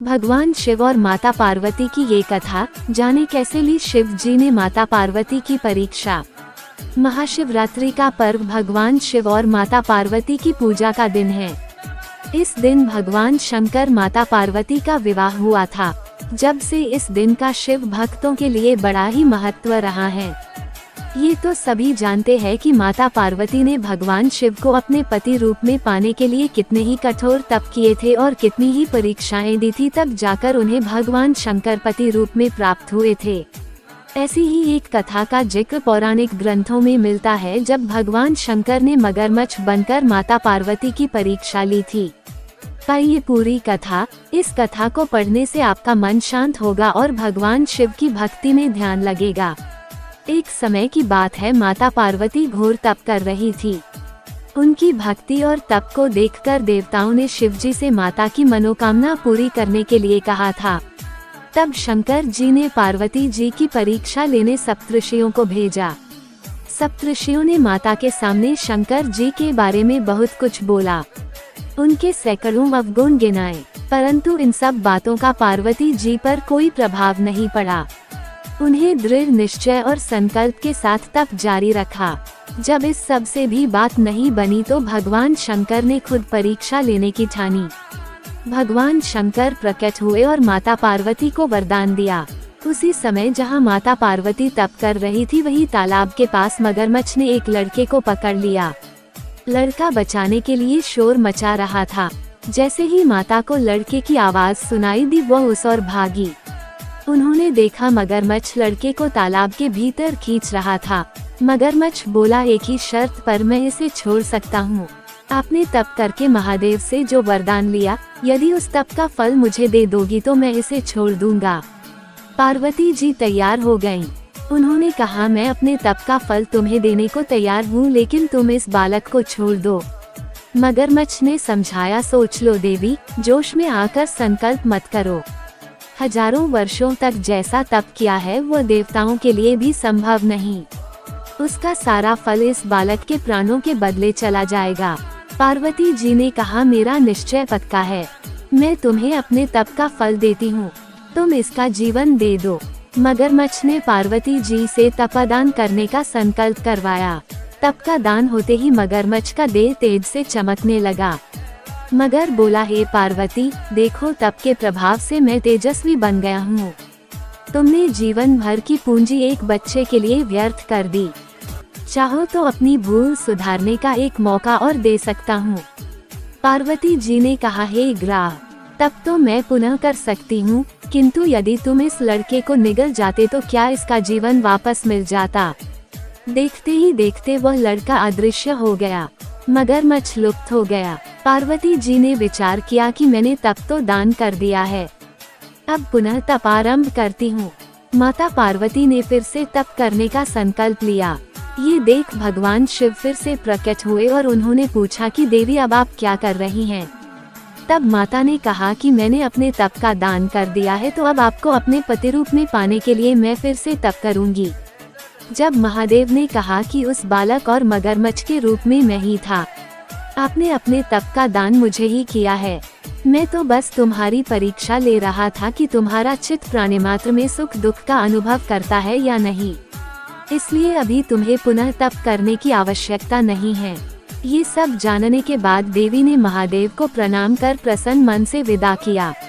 भगवान शिव और माता पार्वती की ये कथा, जाने कैसे ली शिव जी ने माता पार्वती की परीक्षा। महाशिवरात्रि का पर्व भगवान शिव और माता पार्वती की पूजा का दिन है। इस दिन भगवान शंकर माता पार्वती का विवाह हुआ था। जब से इस दिन का शिव भक्तों के लिए बड़ा ही महत्व रहा है। ये तो सभी जानते हैं कि माता पार्वती ने भगवान शिव को अपने पति रूप में पाने के लिए कितने ही कठोर तप किए थे और कितनी ही परीक्षाएं दी थी, तब जाकर उन्हें भगवान शंकर पति रूप में प्राप्त हुए थे। ऐसी ही एक कथा का जिक्र पौराणिक ग्रंथों में मिलता है, जब भगवान शंकर ने मगरमच्छ बनकर माता पार्वती की परीक्षा ली थी। पर ये पूरी कथा, इस कथा को पढ़ने से आपका मन शांत होगा और भगवान शिव की भक्ति में ध्यान लगेगा। एक समय की बात है, माता पार्वती घोर तप कर रही थी। उनकी भक्ति और तप को देखकर देवताओं ने शिव जी से माता की मनोकामना पूरी करने के लिए कहा था। तब शंकर जी ने पार्वती जी की परीक्षा लेने सप्तऋषियों को भेजा। सप्तऋषियों ने माता के सामने शंकर जी के बारे में बहुत कुछ बोला। उनके सैकड़ों अवगुण गिनाए, परंतु इन सब बातों का पार्वती जी पर कोई प्रभाव नहीं पड़ा। उन्हें दृढ़ निश्चय और संकल्प के साथ तप जारी रखा। जब इस सब से भी बात नहीं बनी तो भगवान शंकर ने खुद परीक्षा लेने की ठानी। भगवान शंकर प्रकट हुए और माता पार्वती को वरदान दिया। उसी समय जहां माता पार्वती तप कर रही थी, वही तालाब के पास मगरमच्छ ने एक लड़के को पकड़ लिया। लड़का बचाने के लिए शोर मचा रहा था। जैसे ही माता को लड़के की आवाज सुनाई दी, वह उस ओर भागी। उन्होंने देखा मगरमच्छ लड़के को तालाब के भीतर खींच रहा था। मगरमच्छ बोला, एक ही शर्त पर मैं इसे छोड़ सकता हूँ। आपने तप करके महादेव से जो वरदान लिया, यदि उस तप का फल मुझे दे दोगी तो मैं इसे छोड़ दूंगा। पार्वती जी तैयार हो गईं। उन्होंने कहा, मैं अपने तप का फल तुम्हें देने को तैयार हूँ, लेकिन तुम इस बालक को छोड़ दो। मगरमच्छ ने समझाया, सोच लो देवी, जोश में आकर संकल्प मत करो। हजारों वर्षों तक जैसा तप किया है, वो देवताओं के लिए भी संभव नहीं। उसका सारा फल इस बालक के प्राणों के बदले चला जाएगा। पार्वती जी ने कहा, मेरा निश्चय पक्का है, मैं तुम्हें अपने तप का फल देती हूँ, तुम इसका जीवन दे दो। मगरमच्छ ने पार्वती जी से तपादान करने का संकल्प करवाया। तप का दान होते ही मगरमच्छ का देह तेज से चमकने लगा। मगर बोला, हे पार्वती, देखो तप के प्रभाव से मैं तेजस्वी बन गया हूँ। तुमने जीवन भर की पूंजी एक बच्चे के लिए व्यर्थ कर दी। चाहो तो अपनी भूल सुधारने का एक मौका और दे सकता हूँ। पार्वती जी ने कहा, हे ग्राह, तब तो मैं पुनः कर सकती हूँ, किंतु यदि तुम इस लड़के को निगल जाते तो क्या इसका जीवन वापस मिल जाता। देखते ही देखते वह लड़का अदृश्य हो गया। मगरमच्छ लुप्त हो गया। पार्वती जी ने विचार किया कि मैंने तप तो दान कर दिया है, अब पुनः तप आरंभ करती हूँ। माता पार्वती ने फिर से तप करने का संकल्प लिया। ये देख भगवान शिव फिर से प्रकट हुए और उन्होंने पूछा कि देवी, अब आप क्या कर रही हैं? तब माता ने कहा कि मैंने अपने तप का दान कर दिया है, तो अब आपको अपने पति रूप में पाने के लिए मैं फिर से तप करूंगी। जब महादेव ने कहा कि उस बालक और मगरमच्छ के रूप में मैं ही था, आपने अपने तप का दान मुझे ही किया है, मैं तो बस तुम्हारी परीक्षा ले रहा था कि तुम्हारा चित्त प्राणी मात्र में सुख दुख का अनुभव करता है या नहीं, इसलिए अभी तुम्हें पुनः तप करने की आवश्यकता नहीं है। ये सब जानने के बाद देवी ने महादेव को प्रणाम कर प्रसन्न मन से विदा किया।